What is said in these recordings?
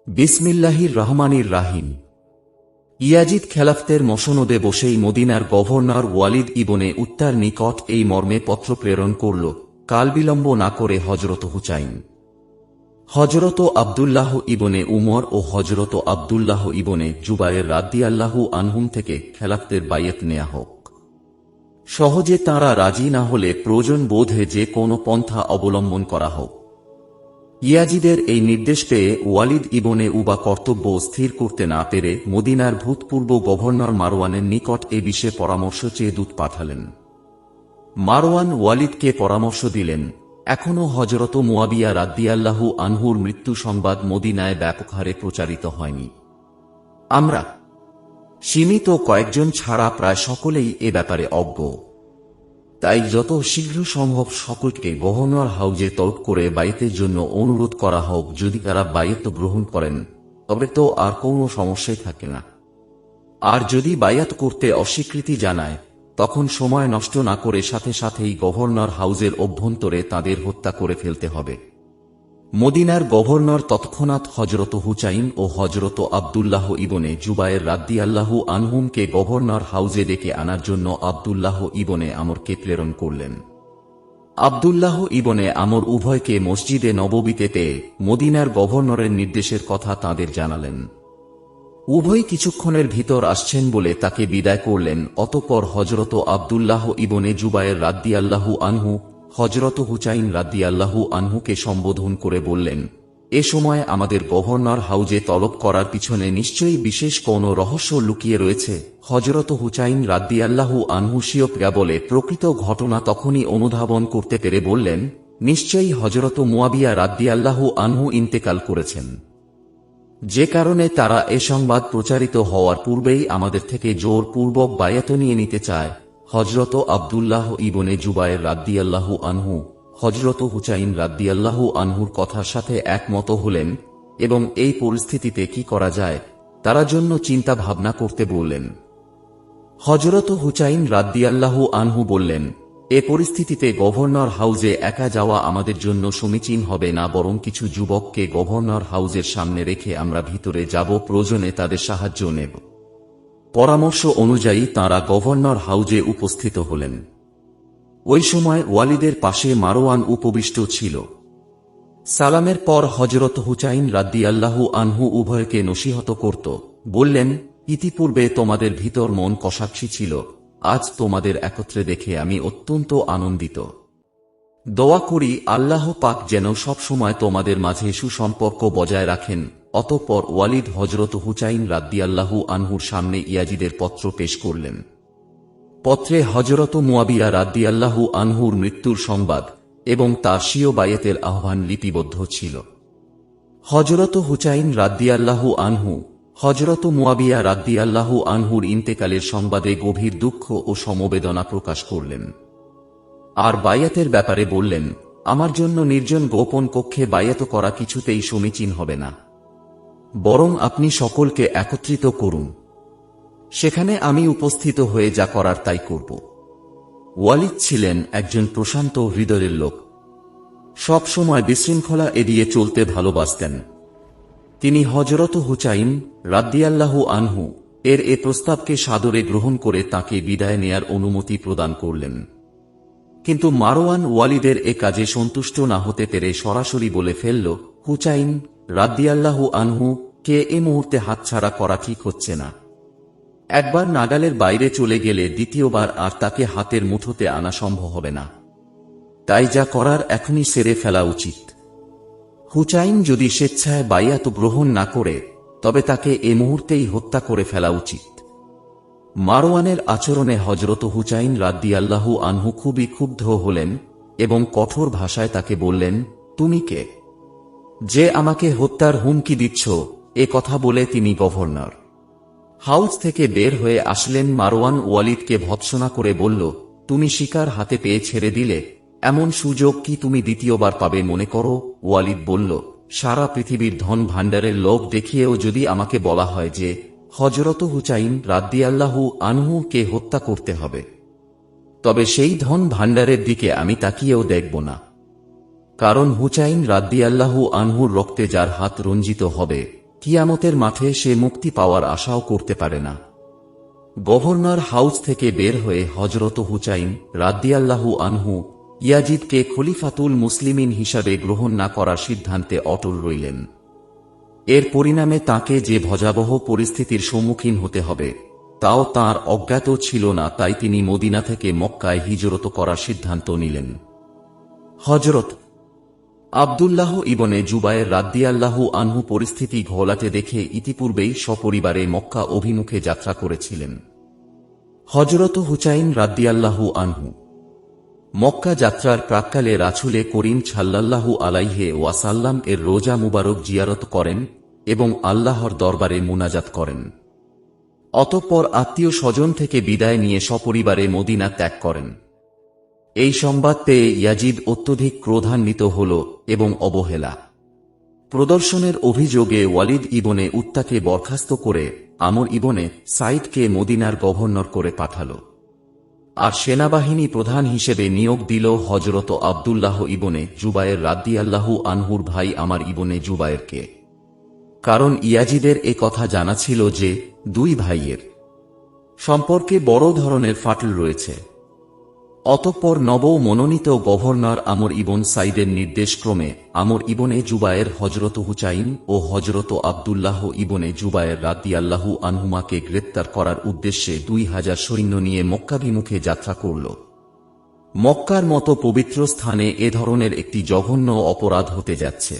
বিসমিল্লাহির রহমানির রাহিম। ইয়াজিদ খেলাফতের মসনদে বসেই মদিনার গভর্নর ওয়ালিদ ইবনে উত্তার নিকট এই মর্মে পত্র প্রেরণ করল, কালবিলম্ব না করে হজরত হুসাইন, হজরত আব্দুল্লাহ ইবনে উমর ও হজরত আব্দুল্লাহ ইবনে জুবায়ের রাদিয়াল্লাহু আনহুম থেকে খেলাফতের বায়াত নেয়া হোক। সহজে তাঁরা রাজি না হলে প্রয়োজন বোধে যে কোনো পন্থা অবলম্বন করা হোক। ইয়াজিদের এই নির্দেশ পেয়ে ওয়ালিদ ইবনে উবা কর্তব্য স্থির করতে না পেরে মদিনার ভূতপূর্ব গভর্নর মারওয়ানের নিকট এ বিষয়ে পরামর্শ চেয়ে দূত পাঠালেন। মারওয়ান ওয়ালিদকে পরামর্শ দিলেন, এখনও হজরত মুয়াবিয়া রাদিয়াল্লাহু আনহুর মৃত্যু সংবাদ মদিনায় ব্যাপক হারে প্রচারিত হয়নি। আমরা সীমিত কয়েকজন ছাড়া প্রায় সকলেই এ ব্যাপারে অজ্ঞ। তাই যত শীঘ্র সম্ভব সকলকে গভর্নর হাউজে তলব করে বায়াতের জন্য অনুরোধ করা হোক। যদি তারা বায়াত গ্রহণ করেন তবে তো আর কোনো সমস্যাই থাকে না, আর যদি বায়াত করতে অস্বীকৃতি জানায় তখন সময় নষ্ট না করে সাথে সাথেই গভর্নর হাউজের অভ্যন্তরে তাদের হত্যা করে ফেলতে হবে। মদিনার গভর্নর তৎক্ষণাৎ হজরত হুসাইন ও হজরত আব্দুল্লাহ ইবনে জুবায়ের রাদিয়াল্লাহু আনহুমকে গভর্নর হাউজে ডেকে আনার জন্য আব্দুল্লাহ ইবনে আমরকে প্রেরণ করলেন। আব্দুল্লাহ ইবনে আমর উভয়কে মসজিদে নববীতে পেয়ে মদিনার গভর্নরের নির্দেশের কথা তাঁদের জানালেন। উভয় কিছুক্ষণের ভিতর আসছেন বলে তাকে বিদায় করলেন। অতঃপর হজরত আব্দুল্লাহ ইবনে জুবায়ের রাদিয়াল্লাহু আনহু হজরত হুসাইন রাদিয়াল্লাহু আনহুকে সম্বোধন করে বললেন, এ সময় আমাদের গভর্নর হাউজে তলব করার পিছনে নিশ্চয়ই বিশেষ কোনো রহস্য লুকিয়ে রয়েছে। হজরত হুসাইন রাদিয়াল্লাহু আনহু স্বীয় বলে প্রকৃত ঘটনা তখনই অনুধাবন করতে পেরে বললেন, নিশ্চয়ই হজরত মুয়াবিয়া রাদিয়াল্লাহু আনহু ইন্তেকাল করেছেন, যে কারণে তারা এ সংবাদ প্রচারিত হওয়ার পূর্বেই আমাদের থেকে জোরপূর্বক বায়াত নিয়ে নিতে চায়। হজরত আব্দুল্লাহ ইবনে জুবায়ের রাদিয়াল্লাহু আনহু হজরত হুসাইন রাদিয়াল্লাহু আনহুর কথার সাথে একমত হলেন এবং এই পরিস্থিতিতে কি করা যায় তার জন্য চিন্তা ভাবনা করতে বললেন। হজরত হুসাইন রাদিয়াল্লাহু আনহু বললেন, এ পরিস্থিতিতে গভর্নর হাউজে একা যাওয়া আমাদের জন্য সমীচীন হবে না, বরং কিছু যুবককে গভর্নর হাউজের সামনে রেখে আমরা ভিতরে যাব, প্রয়োজনে তাদের সাহায্য নেব। পরামর্শ অনুযায়ী তাঁরা গভর্নর হাউজে উপস্থিত হলেন। ওই সময় ওয়ালিদের পাশে মারওয়ান উপবিষ্ট ছিল। সালামের পর হজরত হুসাইন রাদিয়াল্লাহু আনহু উভয়কে নসিহত করত, বললেন, ইতিপূর্বে তোমাদের ভিতর মন কষাকষি ছিল, আজ তোমাদের একত্রে দেখে আমি অত্যন্ত আনন্দিত। দোয়া করি আল্লাহ পাক যেন সব সময় তোমাদের মাঝে সুসম্পর্ক বজায় রাখেন। অতঃপর ওয়ালিদ হজরত হুসাইন রাদিয়াল্লাহু আনহুর সামনে ইয়াজিদের পত্র পেশ করলেন। পত্রে হজরত মুয়াবিয়া রাদিয়াল্লাহু আনহুর মৃত্যুর সংবাদ এবং তার স্বীয় বায়াতের আহ্বান লিপিবদ্ধ ছিল। হজরত হুসাইন রাদিয়াল্লাহু আনহু হজরত মুয়াবিয়া রাদিয়াল্লাহু আনহুর ইন্তেকালের সংবাদে গভীর দুঃখ ও সমবেদনা প্রকাশ করলেন। আর বায়াতের ব্যাপারে বললেন, আমার জন্য নির্জন গোপন কক্ষে বায়াত করা কিছুতেই সমীচীন হবে না, বরং আপনি সকলকে একত্রিত করুন, সেখানে আমি উপস্থিত হয়ে যা করার তাই করব। ওয়ালিদ ছিলেন একজন প্রশান্ত হৃদয়ের লোক, সব সময় বিশৃঙ্খলা এড়িয়ে চলতে ভালোবাসতেন। তিনি হজরত হুসাইন রাদিয়াল্লাহু আনহু এর এ প্রস্তাবকে সাদরে গ্রহণ করে তাকে বিদায় নেয়ার অনুমতি প্রদান করলেন। কিন্তু মারওয়ান ওয়ালিদের এ কাজে সন্তুষ্ট না হতে পেরে সরাসরি বলে ফেলল, হুসাইন রাদিয়াল্লাহু আনহু কে এ মুহূর্তে হাতছাড়া করা ঠিক হচ্ছে না। একবার নাগালের বাইরে চলে গেলে দ্বিতীয়বার আর তাকে হাতের মুঠোতে আনা সম্ভব হবে না। তাই যা করার এখনই সেরে ফেলা উচিত। হুসাইন যদি স্বেচ্ছায় বায়াত গ্রহণ না করে তবে তাকে এ মুহূর্তেই হত্যা করে ফেলা উচিত। মারওয়ানের আচরণে হজরত হুসাইন রাদিয়াল্লাহু আনহু খুবই ক্ষুব্ধ হলেন এবং কঠোর ভাষায় তাকে বললেন, তুমি কে যে আমাকে হত্যার হুমকি দিচ্ছ? এ কথা বলে তিনি গভর্নর হাউস থেকে বের হয়ে আসলেন। মারওয়ান ওয়ালিদকে ভৎসনা করে বলল, তুমি শিকার হাতে পেয়ে ছেড়ে দিলে, এমন সুযোগ কি তুমি দ্বিতীয়বার পাবে মনে করো? ওয়ালিদ বলল, সারা পৃথিবীর ধন ভাণ্ডারের লোভ দেখিয়েও যদি আমাকে বলা হয় যে হজরত হুসাইন রাদিয়াল্লাহু আনহু কে হত্যা করতে হবে, তবে সেই ধন ভাণ্ডারের দিকে আমি তাকিয়েও দেখব না। কারণ হুসাইন রাদিয়াল্লাহু আনহুর রক্তে যার হাত রঞ্জিত হবে কিয়ামতের মাঠে সে মুক্তি পাওয়ার আশাও করতে পারে না। গভর্নর হাউস থেকে বের হয়ে হযরত হুসাইন রাদিয়াল্লাহু আনহু ইয়াজিদকে খলিফাতুল মুসলিমিন হিসাবে গ্রহণ না করার সিদ্ধান্তে অটল রইলেন। এর পরিণামে তাকে যে ভয়াবহ পরিস্থিতির সম্মুখীন হতে হবে তাও তাঁর অজ্ঞাত ছিল না, তাই তিনি মদিনা থেকে মক্কায় হিজরত করার সিদ্ধান্ত নিলেন। হযরত আব্দুল্লাহ ইবনে জুবায়ের রাদিয়াল্লাহু আনহু পরিস্থিতি ঘোলাটে দেখে ইতিপূর্বেই সপরিবারে মক্কা অভিমুখে যাত্রা করেছিলেন। হযরত হুসাইন রাদিয়াল্লাহু আনহু মক্কা যাত্রার প্রাক্কালে রাসূলে করিম সাল্লাল্লাহু আলাইহি ওয়াসাল্লাম এর রোজা মুবারক জিয়ারত করেন এবং আল্লাহর দরবারে মুনাজাত করেন। অতঃপর আত্মীয় স্বজন থেকে বিদায় নিয়ে সপরিবারে মদিনা ত্যাগ করেন। এই সংবাদ পেয়ে ইয়াজিদ অত্যধিক ক্রোধান্বিত হল এবং অবহেলা প্রদর্শনের অভিযোগে ওয়ালিদ ইবনে উত্তাকে বরখাস্ত করে আমর ইবনে সাইদকে মদিনার গভর্নর করে পাঠাল, আর সেনাবাহিনী প্রধান হিসেবে নিয়োগ দিল হযরত আব্দুল্লাহ ইবনে জুবায়ের রাদিয়াল্লাহু আনহুর ভাই আমর ইবনে জুবায়েরকে। কারণ ইয়াজিদের এ কথা জানা ছিল যে দুই ভাইয়ের সম্পর্কে বড় ধরনের ফাটল রয়েছে। অতঃপর নব মনোনীত গভর্নর আমর ইবন সাইদের নির্দেশক্রমে আমর ইবনে জুবায়ের হযরত হুসাইন ও হযরত আব্দুল্লাহ ইবনে জুবায়ের রাদিয়াল্লাহু আনহুমাকে গ্রেপ্তার করার উদ্দেশ্যে 2000 সৈন্য নিয়ে মক্কাভিমুখে যাত্রা করল। মক্কার মতো পবিত্র স্থানে এ ধরনের একটি জঘন্য অপরাধ হতে যাচ্ছে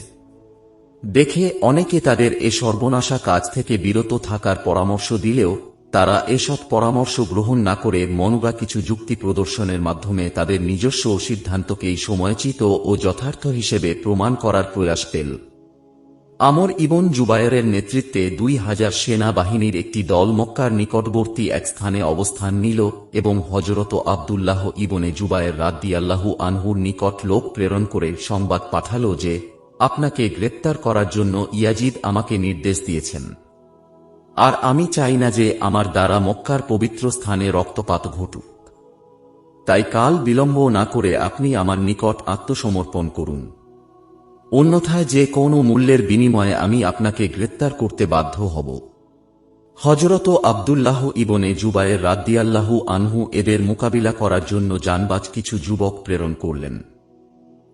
দেখে অনেকে তাদের এ সর্বনাশা কাজ থেকে বিরত থাকার পরামর্শ দিলেও তারা এসব পরামর্শ গ্রহণ না করে মনোগা কিছু যুক্তি প্রদর্শনের মাধ্যমে তাদের নিজস্ব সিদ্ধান্তকেই সময়োচিত ও যথার্থ হিসেবে প্রমাণ করার প্রয়াস পেল। আমর ইবন জুবায়েরের নেতৃত্বে 2000 সেনা বাহিনীর একটি দল মক্কার নিকটবর্তী এক স্থানে অবস্থান নিল এবং হযরত আব্দুল্লাহ ইবনে জুবায়ের রাদিয়াল্লাহু আনহুর নিকট লোক প্রেরণ করে সংবাদ পাঠাল যে আপনাকে গ্রেপ্তার করার জন্য ইয়াজিদ আমাকে নির্দেশ দিয়েছেন, আর আমি চাই না যে আমার দ্বারা মক্কার পবিত্র স্থানে রক্তপাত ঘটুক। তাই কাল বিলম্ব না করে আপনি আমার নিকট আত্মসমর্পণ করুন, অন্যথায় যে কোনো মূল্যের বিনিময়ে আমি আপনাকে গ্রেপ্তার করতে বাধ্য হব। হযরত আব্দুল্লাহ ইবনে জুবায়ের রাদিয়াল্লাহু আনহু এদের মোকাবিলা করার জন্য জানবাজ কিছু যুবক প্রেরণ করলেন।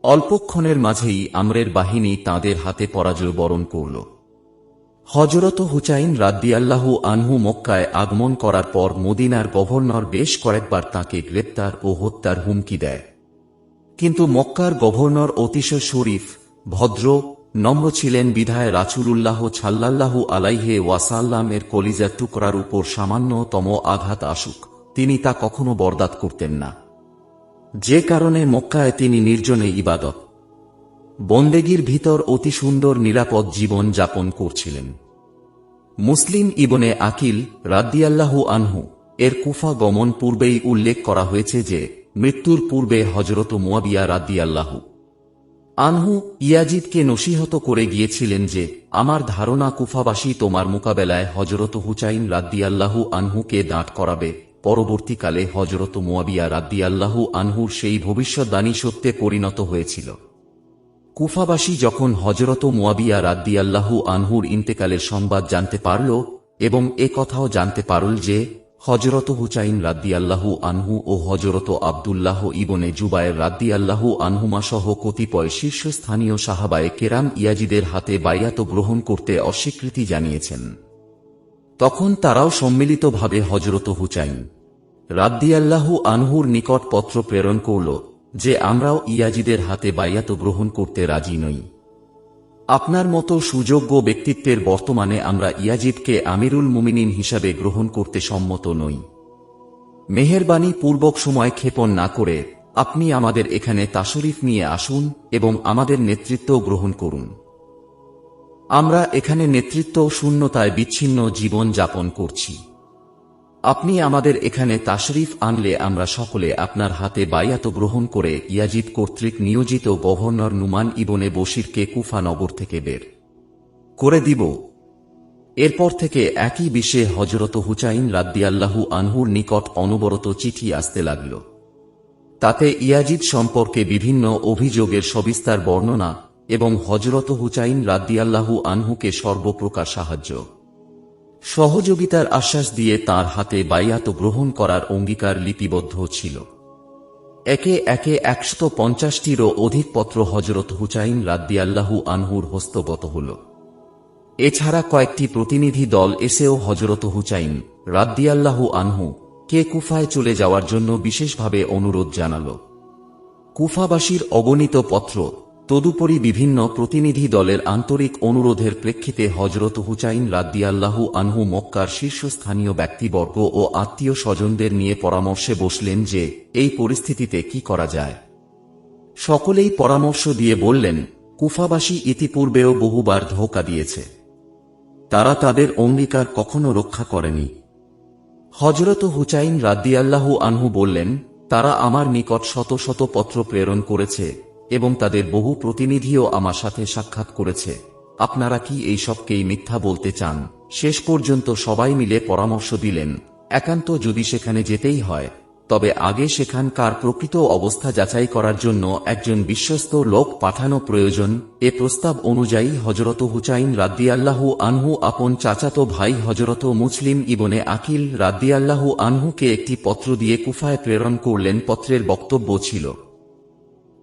অল্পক্ষণের মাঝেই আমরের বাহিনী তাঁদের হাতে পরাজয় বরণ করল। হযরত হুসাইন রাদিয়াল্লাহু আনহু মক্কায় আগমন করার পর মদিনার গভর্নর বেশ কয়েকবার তাঁকে গ্রেপ্তার ও হত্যার হুমকি দেয়, কিন্তু মক্কার গভর্নর অতিশয় শরীফ, ভদ্র, নম্র ছিলেন বিধায় রাসূলুল্লাহ সাল্লাল্লাহু আলাইহি ওয়াসাল্লাম এর কলিজার টুকরার উপর সামান্যতম আঘাত আসুক তিনি তা কখনো বরদাত করতেন না, যে কারণে মক্কায় তিনি নির্জনে ইবাদত বন্দেগীর ভিতর অতি সুন্দর নিরাপদ জীবন যাপন করছিলেন। মুসলিম ইবনে আকিল রাদিয়াল্লাহু আনহু এর কুফা গমন পূর্বেই উল্লেখ করা হয়েছে যে মৃত্যুর পূর্বে হযরত মুয়াবিয়া রাদিয়াল্লাহু আনহু ইয়াজিদকে নসিহত করে গিয়েছিলেন যে আমার ধারণা কুফাবাসী তোমার মোকাবেলায় হযরত হুসাইন রাদিয়াল্লাহু আনহুকে দাঁড় করাবে। পরবর্তীকালে হযরত মুয়াবিয়া রাদিয়াল্লাহু আনহুর সেই ভবিষ্যদ্বাণী সত্যে পরিণত হয়েছিল। কুফাবাসী যখন হযরত মুয়াবিয়া রাদিয়াল্লাহু আনহুর ইন্তেকালের সংবাদ জানতে পারল এবং এ কথাও জানতে পারল যে হযরত হুসাইন রাদিয়াল্লাহু আনহু ও হযরত আব্দুল্লাহ ইবনে জুবায়ের রাদিয়াল্লাহু আনহুমা সহ কতিপয় শীর্ষস্থানীয় সাহাবায়ে কেরাম ইয়াজিদের হাতে বাইয়াত গ্রহণ করতে অস্বীকৃতি জানিয়েছেন, তখন তারাও সম্মিলিতভাবে হযরত হুসাইন রাদিয়াল্লাহু আনহুর নিকট পত্র প্রেরণ করল যে আমরাও ইয়াজিদের হাতে বাইয়াত গ্রহণ করতে রাজি নই। আপনার মতো সুযোগ্য ব্যক্তিত্বের বর্তমানে আমরা ইয়াজিদকে আমিরুল মুমিনিন হিসাবে গ্রহণ করতে সম্মত নই। মেহেরবানি পূর্বক সময় ক্ষেপণ না করে আপনি আমাদের এখানে তাশরিফ নিয়ে আসুন এবং আমাদের নেতৃত্ব গ্রহণ করুন। আমরা এখানে নেতৃত্ব শূন্যতায় বিচ্ছিন্ন জীবন যাপন করছি। আপনি আমাদের এখানে তাশরিফ আনলে আমরা সকলে আপনার হাতে বাইয়াত গ্রহণ করে ইয়াজিদ কর্তৃক নিয়োজিত গভর্নর নুমান ইবনে বশিরকে কুফা নগর থেকে বের করে দিব। এরপর থেকে একই বিষয়ে হযরত হুসাইন রাদিয়াল্লাহু আনহুর নিকট অনবরত চিঠি আসতে লাগল। তাতে ইয়াজিদ সম্পর্কে বিভিন্ন অভিযোগের সবিস্তার বর্ণনা এবং হযরত হুসাইন রাদিয়াল্লাহু আনহুকে সর্বপ্রকার সাহায্য সহযোগিতার আশ্বাস দিয়ে তার হাতে বাইয়াত গ্রহণ করার অঙ্গীকার লিপিবদ্ধ ছিল। একে একে 150টিরও অধিক পত্র হযরত হুসাইন রাদিয়াল্লাহু আনহুর হস্তগত হল। এছাড়া কয়েকটি প্রতিনিধি দল এসেও হযরত হুসাইন রাদিয়াল্লাহু আনহু কে কুফায় চলে যাওয়ার জন্য বিশেষভাবে অনুরোধ জানাল। কুফাবাসীর অগণিত পত্র, তদুপরি বিভিন্ন প্রতিনিধি দলের আন্তরিক অনুরোধের প্রেক্ষিতে হযরত হুসাইন রাদিয়াল্লাহু আনহু মক্কার শীর্ষস্থানীয় ব্যক্তিবর্গ ও আত্মীয় স্বজনদের নিয়ে পরামর্শে বসলেন যে এই পরিস্থিতিতে কি করা যায়। সকলেই পরামর্শ দিয়ে বললেন, কুফাবাসী ইতিপূর্বেও বহুবার ধোঁকা দিয়েছে, তারা তাদের অঙ্গীকার কখনো রক্ষা করেনি। হযরত হুসাইন রাদিয়াল্লাহু আনহু বললেন, তারা আমার নিকট শত শত পত্র প্রেরণ করেছে এবং তাদের বহু প্রতিনিধিও আমার সাথে সাক্ষাৎ করেছে, আপনারা কি এই সবকেই মিথ্যা বলতে চান? শেষ পর্যন্ত সবাই মিলে পরামর্শ দিলেন, একান্ত যদি সেখানে যেতেই হয় তবে আগে সেখানকার প্রকৃত অবস্থা যাচাই করার জন্য একজন বিশ্বস্ত লোক পাঠানো প্রয়োজন। এ প্রস্তাব অনুযায়ী হযরত হুসাইন রাদিয়াল্লাহু আনহু আপন চাচাতো ভাই হযরত মুসলিম ইবনে আকিল রাদিয়াল্লাহু আনহুকে একটি পত্র দিয়ে কুফায় প্রেরণ করলেন। পত্রের বক্তব্য ছিল,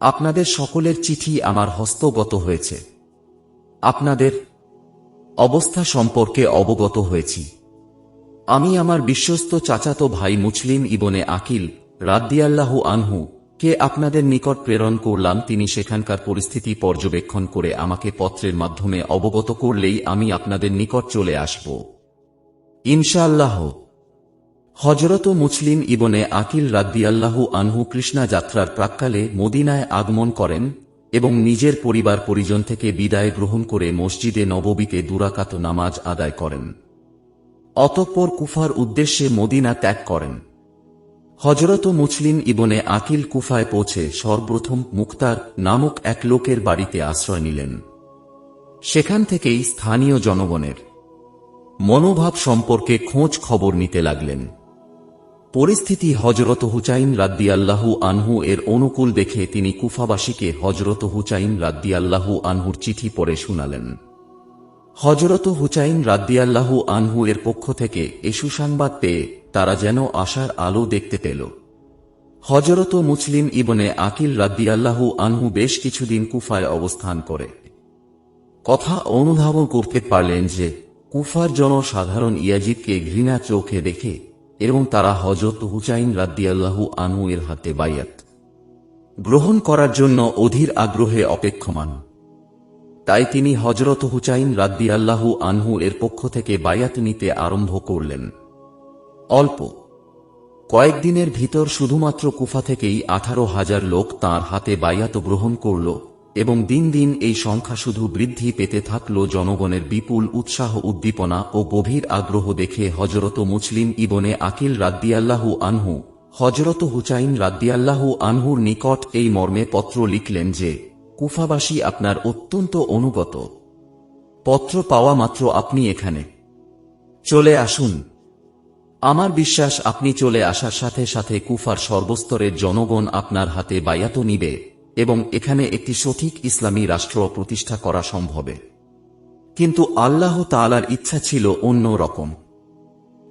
আপনাদের সকলের চিঠি আমার হস্তগত হয়েছে, আপনাদের অবস্থা সম্পর্কে অবগত হয়েছি। আমি আমার বিশ্বস্ত চাচাতো ভাই মুসলিম ইবনে আকিল রাদিয়াল্লাহু আনহু কে আপনাদের নিকট প্রেরণ করলাম। তিনি সেখানকার পরিস্থিতি পর্যবেক্ষণ করে আমাকে পত্রের মাধ্যমে অবগত করলেই আমি আপনাদের নিকট চলে আসব ইনশাআল্লাহ। হযরত মুসলিম ইবনে আকিল রাদিয়াল্লাহু আনহু কৃষ্ণা যাত্রার প্রাক্কালে মদিনায় আগমন করেন এবং নিজের পরিবার পরিজন থেকে বিদায় গ্রহণ করে মসজিদে নববীতে দুরাকাত নামাজ আদায় করেন। অতঃপর কুফার উদ্দেশ্যে মদিনা ত্যাগ করেন। হযরত মুসলিম ইবনে আকিল কুফায় পৌঁছে সর্বপ্রথম মুখতার নামক এক লোকের বাড়িতে আশ্রয় নিলেন। সেখান থেকেই স্থানীয় জনগণের মনোভাব সম্পর্কে খোঁজ খবর নিতে লাগলেন। পরিস্থিতি হযরত হুসাইন রাদিয়াল্লাহু আনহু এর অনুকূল দেখে তিনি কুফাবাসীকে হযরত হুসাইন রাদিয়াল্লাহু আনহুর চিঠি পড়ে শুনালেন। হযরত হুসাইন রাদিয়াল্লাহু আনহু এর পক্ষ থেকে এ সুসংবাদ পেয়ে তারা যেন আশার আলো দেখতে পেল। হযরত মুসলিম ইবনে আকিল রাদিয়াল্লাহু আনহু বেশ কিছুদিন কুফায় অবস্থান করে কথা অনুধাবন করতে পারলেন যে কুফার জনসাধারণ ইয়াজিদকে ঘৃণা চোখে দেখে এবং তারা হযরত হুসাইন রাদিয়াল্লাহু আনহু এর হাতে বাইয়াত গ্রহণ করার জন্য অধীর আগ্রহে অপেক্ষমান। তাই তিনি হযরত হুসাইন রাদিয়াল্লাহু আনহু এর পক্ষ থেকে বাইয়াত নিতে আরম্ভ করলেন। অল্প কয়েকদিনের ভিতর শুধুমাত্র কুফা থেকেই 18,000 লোক তাঁর হাতে বাইয়াত গ্রহণ করল এবং দিন দিন এই সংখ্যা শুধু বৃদ্ধি পেতে থাকল। জনগণের বিপুল উৎসাহ উদ্দীপনা ও গভীর আগ্রহ দেখে হযরত মুসলিম ইবনে আকিল রাদিয়াল্লাহু আনহু হযরত হুসাইন রাদিয়াল্লাহু আনহুর নিকট এই মর্মে পত্র লিখলেন যে, কুফাবাসী আপনার অত্যন্ত অনুগত, পত্র পাওয়া মাত্র আপনি এখানে চলে আসুন। আমার বিশ্বাস আপনি চলে আসার সাথে সাথে কুফার সর্বস্তরের জনগণ আপনার হাতে বাইয়াত নিবে এবং এখানে একটি সঠিক ইসলামী রাষ্ট্র প্রতিষ্ঠা করা সম্ভবে। কিন্তু আল্লাহ তাআলার ইচ্ছা ছিল অন্য রকম।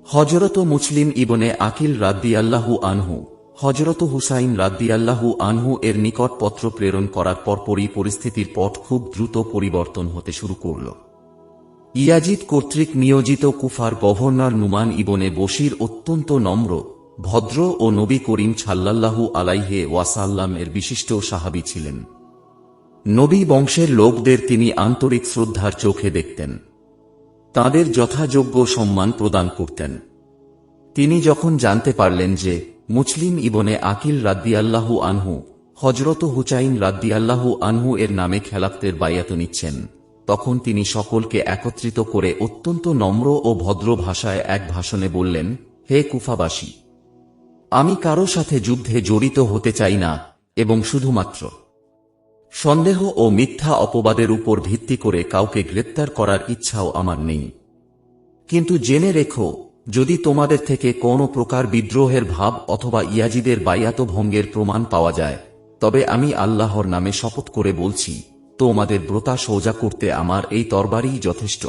হযরত মুসলিম ইবনে আকিল রাদিয়াল্লাহু আনহু হযরত হুসাইন রাদিয়াল্লাহু আনহু এর নিকট পত্র প্রেরণ করার পরপরই পরিস্থিতির পট খুব দ্রুত পরিবর্তন হতে শুরু করল। ইয়াজিদ কর্তৃক নিয়োজিত কুফার গভর্নর নুমান ইবনে বশির অত্যন্ত নম্র, ভদ্র ও নবী করিম সাল্লাল্লাহু আলাইহি ওয়াসাল্লাম এর বিশিষ্ট সাহাবী ছিলেন। নবী বংশের লোকদের তিনি আন্তরিক শ্রদ্ধার চোখে দেখতেন, তাদের যথাযোগ্য সম্মান প্রদান করতেন। তিনি যখন জানতে পারলেন যে মুসলিম ইবনে আকিল রাদিয়াল্লাহু আনহু হযরত হুসাইন রাদিয়াল্লাহু আনহু এর নামে খেলাফতের বাইয়াত নিচ্ছেন, তখন তিনি সকলকে একত্রিত করে অত্যন্ত নম্র ও ভদ্র ভাষায় এক ভাষণে বললেন, হে কুফাবাসী, আমি কারো সাথে যুদ্ধে জড়িত হতে চাই না এবং শুধুমাত্র সন্দেহ ও মিথ্যা অপবাদের উপর ভিত্তি করে কাউকে গ্রেপ্তার করার ইচ্ছাও আমার নেই। কিন্তু জেনে রেখো, যদি তোমাদের থেকে কোনো প্রকার বিদ্রোহের ভাব অথবা ইয়াজিদের বাইয়াত ভঙ্গের প্রমাণ পাওয়া যায়, তবে আমি আল্লাহর নামে শপথ করে বলছি, তোমাদের ব্রতা সোজা করতে আমার এই তরবারিই যথেষ্ট।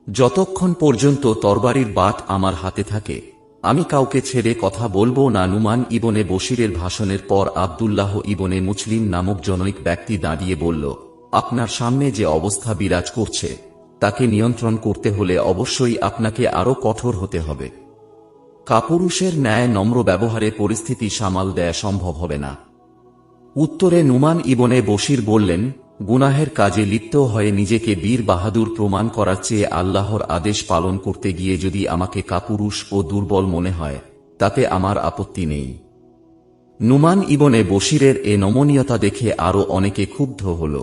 যতক্ষণ পর্যন্ত তরবারির বাট আমার হাতে থাকে আমি কাউকে ছেড়ে কথা বলবো না। নুমান ইবনে বশিরের ভাষণের পর আব্দুল্লাহ ইবনে মুসলিম নামক জনৈক ব্যক্তি দাঁড়িয়ে বলল, আপনার সামনে যে অবস্থা বিরাজ করছে তাকে নিয়ন্ত্রণ করতে হলে অবশ্যই আপনাকে আরো কঠোর হতে হবে। কাপুরুষের ন্যায় নম্র ব্যবহারে পরিস্থিতি সামাল দেয়া সম্ভব হবে না। উত্তরে নুমান ইবনে বশির বললেন, গুনাহের কাজে লিপ্ত হয়ে নিজেকে বীর বাহাদুর প্রমাণ করার চেয়ে আল্লাহর আদেশ পালন করতে গিয়ে যদি আমাকে কাপুরুষ ও দুর্বল মনে হয় তাতে আমার আপত্তি নেই। নুমান ইবনে বশিরের এ নমনীয়তা দেখে আরো অনেকে ক্ষুব্ধ হল।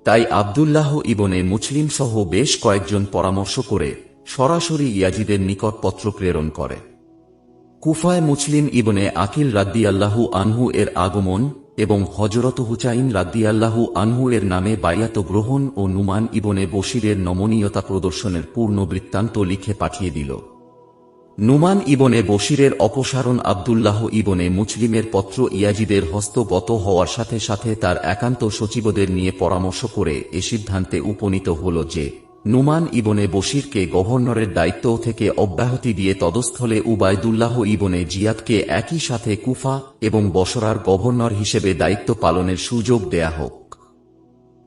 তাই আব্দুল্লাহ ইবনে মুসলিম সহ বেশ কয়েকজন পরামর্শ করে সরাসরি ইয়াজিদের নিকট পত্র প্রেরণ করে। কুফায় মুসলিম ইবনে আকিল রাদিয়াল্লাহু আনহু এর আগমন এবং হযরত হুসাইন রাদিয়াল্লাহু আনহু এর নামে বায়াত গ্রহণ ও নুমান ইবনে বশিরের নমনীয়তা প্রদর্শনের পূর্ণ বৃত্তান্ত লিখে পাঠিয়ে দিল। নুমান ইবনে বশিরের অপসারণ আব্দুল্লাহ ইবনে মুসলিমের পত্র ইয়াজিদের হস্তগত হওয়ার সাথে সাথে তার একান্ত সচিবদের নিয়ে পরামর্শ করে এ সিদ্ধান্তে উপনীত হল যে নুমান ইবনে বশিরকে গভর্নরের দায়িত্ব থেকে অব্যাহতি দিয়ে তদস্থলে উবায়দুল্লাহ ইবনে জিয়াদকে একই সাথে কুফা এবং বসরার গভর্নর হিসেবে দায়িত্ব পালনের সুযোগ দেয়া হোক।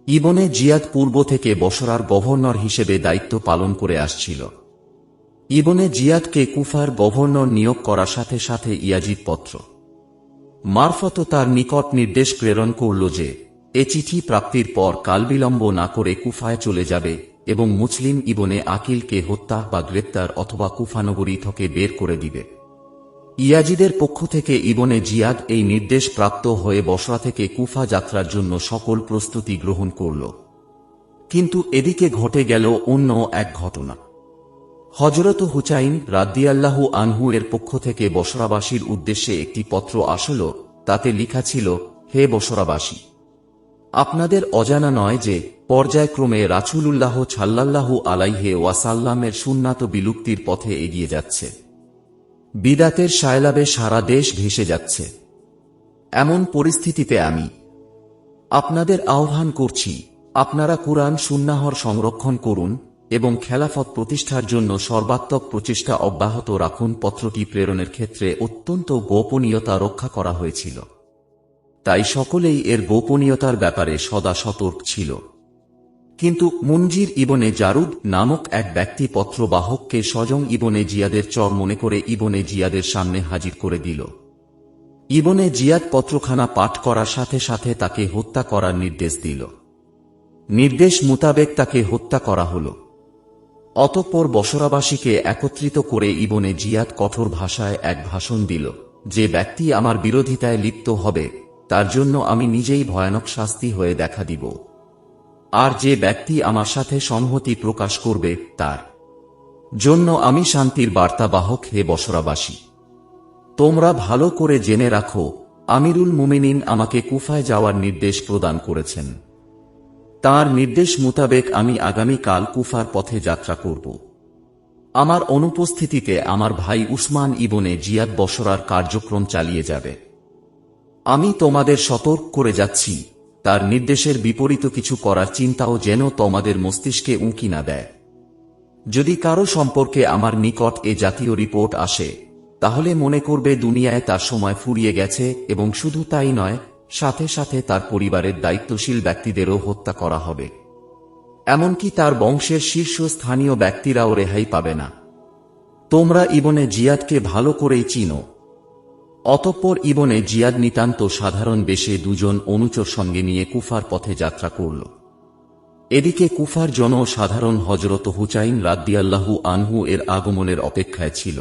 ইবনে জিয়াদ পূর্ব থেকে বসরার গভর্নর হিসেবে দায়িত্ব পালন করে আসছিল। ইবনে জিয়াদকে কুফার গভর্নর নিয়োগ করার সাথে সাথে ইয়াজিদ পত্র মারফত তার নিকট নির্দেশ প্রেরণ করল যে এ চিঠি প্রাপ্তির পর কালবিলম্ব না করে কুফায় চলে যাবে এবং মুসলিম ইবনে আকিলকে হত্যা বা গ্রেপ্তার অথবা কুফানগরী থেকে বের করে দিবে। ইয়াজিদের পক্ষ থেকে ইবনে জিয়াদ এই নির্দেশ প্রাপ্ত হয়ে বসরা থেকে কুফা যাত্রার জন্য সকল প্রস্তুতি গ্রহণ করল। কিন্তু এদিকে ঘটে গেল অন্য এক ঘটনা। হযরত হুসাইন রাদিয়াল্লাহু আনহু এর পক্ষ থেকে বসরাবাসীর উদ্দেশ্যে একটি পত্র আসল। তাতে লেখা ছিল, হে বসরাবাসী, আপনাদের অজানা নয় যে পর্যায়ক্রমে রাসূলুল্লাহ সাল্লাল্লাহু আলাইহি ওয়াসাল্লামের সুন্নাত বিলুপ্তির পথে এগিয়ে যাচ্ছে। বিদাতের সায়লাবে সারা দেশ ভেসে যাচ্ছে। এমন পরিস্থিতিতে আমি আপনাদের আহ্বান করছি, আপনারা কুরআন সুন্নাহর সংরক্ষণ করুন এবং খেলাফত প্রতিষ্ঠার জন্য সর্বাত্মক প্রচেষ্টা অব্যাহত রাখুন। পত্রটি প্রেরণের ক্ষেত্রে অত্যন্ত গোপনীয়তা রক্ষা করা হয়েছিল, তাই সকলেই এর গোপনীয়তার ব্যাপারে সদা সতর্ক ছিল। কিন্তু মুনজির ইবনে জারুদ নামক এক ব্যক্তি পত্রবাহককে স্বয়ং ইবনে জিয়াদের চর মনে করে ইবনে জিয়াদের সামনে হাজির করে দিল। ইবনে জিয়াদ পত্রখানা পাঠ করার সাথে সাথে তাকে হত্যা করার নির্দেশ দিল। নির্দেশ মোতাবেক তাকে হত্যা করা হল। অতঃপর বসরাবাসীকে একত্রিত করে ইবনে জিয়াদ কঠোর ভাষায় এক ভাষণ দিল, যে ব্যক্তি আমার বিরোধিতায় লিপ্ত হবে তার জন্য আমি নিজেই ভয়ানক শাস্তি হয়ে দেখা দিব, আর যে ব্যক্তি আমার সাথে সংহতি প্রকাশ করবে তার জন্য আমি শান্তির বার্তাবাহক। হে বসরাবাসী, তোমরা ভালো করে জেনে রাখো, আমিরুল মুমিনিন আমাকে কুফায় যাওয়ার নির্দেশ প্রদান করেছেন। তার নির্দেশ মোতাবেক আমি আগামীকাল কুফার পথে যাত্রা করব। আমার অনুপস্থিতিতে আমার ভাই উসমান ইবনে জিয়াদ বসরার কার্যক্রম চালিয়ে যাবে। আমি তোমাদের সতর্ক করে যাচ্ছি, তার নির্দেশের বিপরীত কিছু করার চিন্তাও যেন তোমাদের মস্তিষ্কে উঁকি না দেয়। যদি কারো সম্পর্কে আমার নিকট এ জাতীয় রিপোর্ট আসে তাহলে মনে করবে দুনিয়ায় তার সময় ফুরিয়ে গেছে, এবং শুধু তাই নয়, সাথে সাথে তার পরিবারের দায়িত্বশীল ব্যক্তিদেরও হত্যা করা হবে। এমনকি তার বংশের শীর্ষস্থানীয় ব্যক্তিরাও রেহাই পাবে না। তোমরা ইবনে জিয়াদকে ভালো করেই চিনো। অতঃপর ইবনে জিয়াদ নিতান্ত সাধারণ বেশে দুজন অনুচর সঙ্গে নিয়ে কুফার পথে যাত্রা করল। এদিকে কুফার জনসাধারণ হযরত হুসাইন রাদিয়াল্লাহু আনহু এর আগমনের অপেক্ষায় ছিল।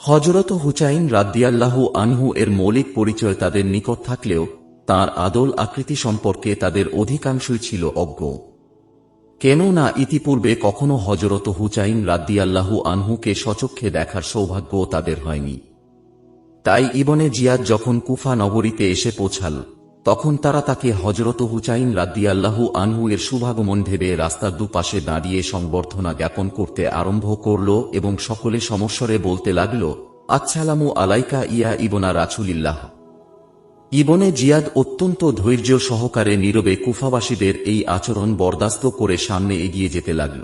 হযরত হুসাইন রাদিয়াল্লাহু আনহু এর মৌলিক পরিচয় তাদের নিকট থাকলেও তাঁর আদল আকৃতি সম্পর্কে তাদের অধিকাংশই ছিল অজ্ঞ। কেননা ইতিপূর্বে কখনো হযরত হুসাইন রাদিয়াল্লাহু আনহুকে স্বচক্ষে দেখার সৌভাগ্য তাদের হয়নি। তাই ইবনে জিয়াদ যখন কুফা নগরীতে এসে পৌঁছাল তখন তারা তাকে হযরত হুসাইন রাদিয়াল্লাহু আনহু এর শুভাগমন ভেবে রাস্তার দুপাশে দাঁড়িয়ে সংবর্ধনা জ্ঞাপন করতে আরম্ভ করল এবং সকলে সমস্বরে বলতে লাগল, আসসালামু আলাইকা ইয়া ইবনা রাসূলিল্লাহ। ইবনে জিয়াদ অত্যন্ত ধৈর্য সহকারে নীরবে কুফাবাসীদের এই আচরণ বরদাস্ত করে সামনে এগিয়ে যেতে লাগল।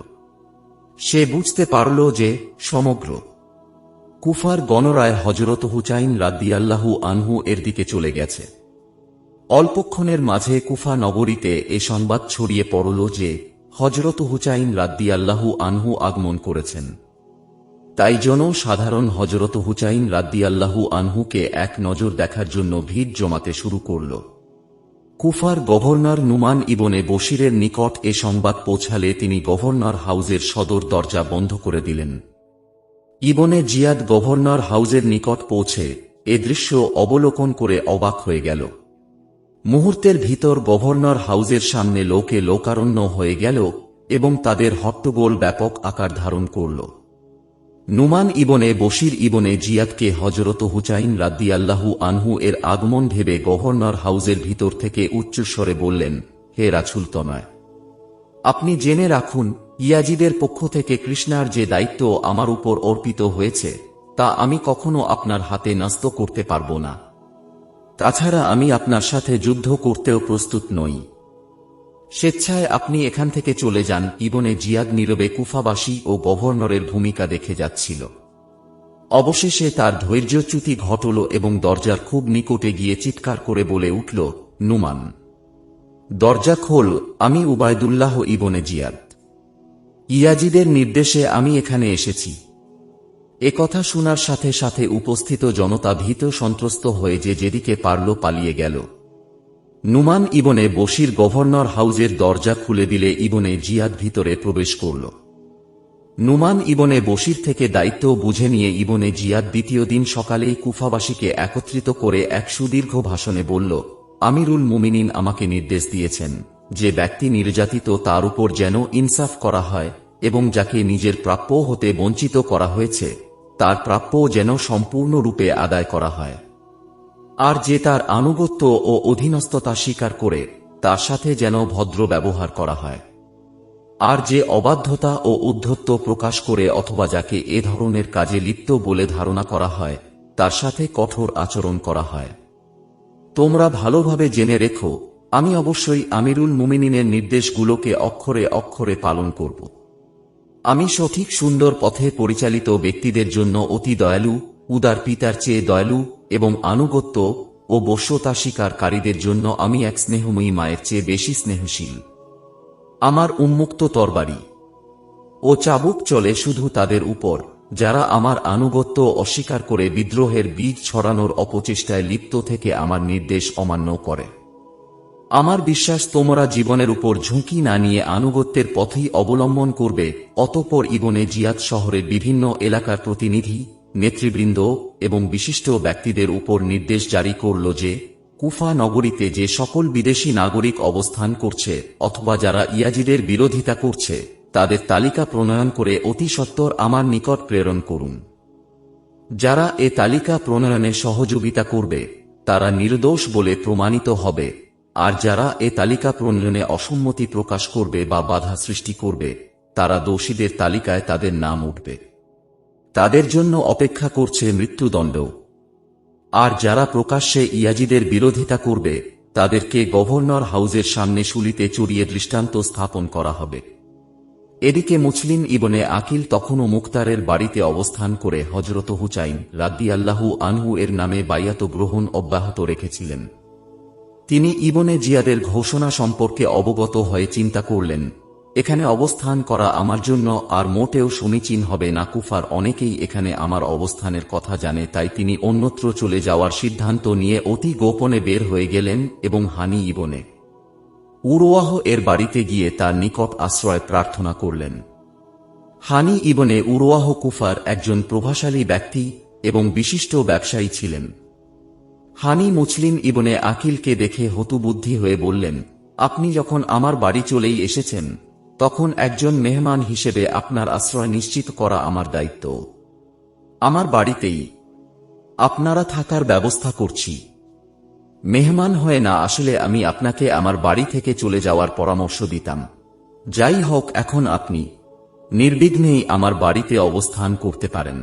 সে বুঝতে পারল যে সমগ্র কুফার গণরায় হযরত হুসাইন রাদিয়াল্লাহু আনহু এর দিকে চলে গেছে। অল্পক্ষণের মাঝে কুফা নগরীতে এ সংবাদ ছড়িয়ে পড়ল যে হযরত হুসাইন রাদিয়াল্লাহু আনহু আগমন করেছেন। তাই জনসাধারণ হযরত হুসাইন রাদিয়াল্লাহু আনহুকে এক নজর দেখার জন্য ভিড় জমাতে শুরু করল। কুফার গভর্নর নুমান ইবনে বশিরের নিকট এ সংবাদ পৌঁছালে তিনি গভর্নর হাউজের সদর দরজা বন্ধ করে দিলেন। ইবনে জিয়াদ গভর্নর হাউজের নিকট পৌঁছে এ দৃশ্য অবলোকন করে অবাক হয়ে গেল। মুহূর্তের ভিতর গভর্নর হাউজের সামনে লোকে লোকারণ্য হয়ে গেল এবং তাদের হট্টগোল ব্যাপক আকার ধারণ করল। নুমান ইবনে বশির ইবনে জিয়াদকে হযরত হুসাইন রাদিয়াল্লাহু আনহু এর আগমন ভেবে গভর্নর হাউজের ভিতর থেকে উচ্চস্বরে বললেন, হে রাসূলতনয়, আপনি জেনে রাখুন, ইয়াজিদের পক্ষ থেকে কৃষ্ণার যে দায়িত্ব আমার উপর অর্পিত হয়েছে তা আমি কখনো আপনার হাতে ন্যস্ত করতে পারব না। তাছাড়া আমি আপনার সাথে যুদ্ধ করতেও প্রস্তুত নই। স্বেচ্ছায় আপনি এখান থেকে চলে যান। ইবনে জিয়াদ নীরবে কুফাবাসী ও গভর্নরের ভূমিকা দেখে যাচ্ছিল। অবশেষে তার ধৈর্যচ্যুতি ঘটল এবং দরজার খুব নিকটে গিয়ে চিৎকার করে বলে উঠল, নুমান, দরজা খোল, আমি উবায়দুল্লাহ ইবনে জিয়াদ। ইয়াজিদের নির্দেশে আমি এখানে এসেছি। একথা শোনার সাথে সাথে উপস্থিত জনতা ভীত সন্ত্রস্ত হয়ে যে যেদিকে পারল পালিয়ে গেল। নুমান ইবনে বশির গভর্নর হাউজের দরজা খুলে দিলে ইবনে জিয়াদ ভিতরে প্রবেশ করল। নুমান ইবনে বশির থেকে দায়িত্ব বুঝে নিয়ে ইবনে জিয়াদ দ্বিতীয় দিন সকালেই কুফাবাসীকে একত্রিত করে এক সুদীর্ঘ ভাষণে বলল, আমিরুল মুমিনিন আমাকে নির্দেশ দিয়েছেন যে ব্যক্তি নির্যাতিত তার উপর যেন ইনসাফ করা হয় এবং যাকে নিজের প্রাপ্য হতে বঞ্চিত করা হয়েছে তার প্রাপ্য যেন সম্পূর্ণরূপে আদায় করা হয়। আর যে তার আনুগত্য ও অধীনস্থতা স্বীকার করে তার সাথে যেন ভদ্র ব্যবহার করা হয়। আর যে অবাধ্যতা ও উদ্ধত্ত প্রকাশ করে অথবা যাকে এ ধরনের কাজে লিপ্ত বলে ধারণা করা হয় তার সাথে কঠোর আচরণ করা হয়। তোমরা ভালোভাবে জেনে রেখো, আমি অবশ্যই আমিরুল মুমিনিনের নির্দেশগুলোকে অক্ষরে অক্ষরে পালন করব। আমি সঠিক সুন্দর পথে পরিচালিত ব্যক্তিদের জন্য অতি দয়ালু, উদার পিতার চেয়ে দয়ালু এবং আনুগত্য ও বশ্যতা স্বীকারকারীদের জন্য আমি এক স্নেহময়ী মায়ের চেয়ে বেশি স্নেহশীল। আমার উন্মুক্ত তরবারি ও চাবুক চলে শুধু তাদের উপর যারা আমার আনুগত্য অস্বীকার করে বিদ্রোহের বীজ ছড়ানোর অপচেষ্টায় লিপ্ত থেকে আমার নির্দেশ অমান্য করে। আমার বিশ্বাস তোমরা জীবনের উপর ঝুঁকি না নিয়ে আনুগত্যের পথেই অবলম্বন করবে। অতঃপর ইবনে জিয়াদ শহরের বিভিন্ন এলাকার প্রতিনিধি, নেতৃবৃন্দ এবং বিশিষ্ট ব্যক্তিদের উপর নির্দেশ জারি করল যে কুফা নগরীতে যে সকল বিদেশী নাগরিক অবস্থান করছে অথবা যারা ইয়াজিদের বিরোধিতা করছে তাদের তালিকা প্রণয়ন করে অতি সত্বর আমার নিকট প্রেরণ করুন। যারা এ তালিকা প্রণয়নে সহযোগিতা করবে তারা নির্দোষ বলে প্রমাণিত হবে, আর যারা এ তালিকা প্রণয়নে অসম্মতি প্রকাশ করবে বা বাধা সৃষ্টি করবে তারা দোষীদের তালিকায় তাদের নাম উঠবে। তাদের জন্য অপেক্ষা করছে মৃত্যুদণ্ড। আর যারা প্রকাশ্যে ইয়াজিদের বিরোধিতা করবে তাদেরকে গভর্নর হাউজের সামনে শুলিতে চড়িয়ে দৃষ্টান্ত স্থাপন করা হবে। এদিকে মুসলিম ইবনে আকিল তখনও মুখতারের বাড়িতে অবস্থান করে হযরত হুসাইন রাদিয়াল্লাহু আনহু এর নামে বাইয়াত গ্রহণ অব্যাহত রেখেছিলেন। তিনি ইবনে জিয়াদের ঘোষণা সম্পর্কে অবগত হয়ে চিন্তা করলেন, এখানে অবস্থান করা আমার জন্য আর মোটেও সমীচীন হবে না। কুফার অনেকেই এখানে আমার অবস্থানের কথা জানে, তাই তিনি অন্যত্র চলে যাওয়ার সিদ্ধান্ত নিয়ে অতি গোপনে বের হয়ে গেলেন এবং হানি ইবনে উরওয়াহ এর বাড়িতে গিয়ে তার নিকট আশ্রয় প্রার্থনা করলেন। হানি ইবনে উরওয়াহ কুফার একজন প্রভাবশালী ব্যক্তি এবং বিশিষ্ট ব্যবসায়ী ছিলেন। হানি মুসলিম ইবনে আকিলকে দেখে হতবুদ্ধি হয়ে বললেন, আপনি যখন আমার বাড়ি চলেই এসেছেন তখন একজন মেহমান হিসেবে আপনার আশ্রয় নিশ্চিত করা আমার দায়িত্ব। আমার বাড়িতেই আপনারা থাকার ব্যবস্থা করছি। মেহমান হয়ে না আসলে আমি আপনাকে আমার বাড়ি থেকে চলে যাওয়ার পরামর্শ দিতাম। যাই হোক, এখন আপনি নির্বিঘ্নেই আমার বাড়িতে অবস্থান করতে পারেন।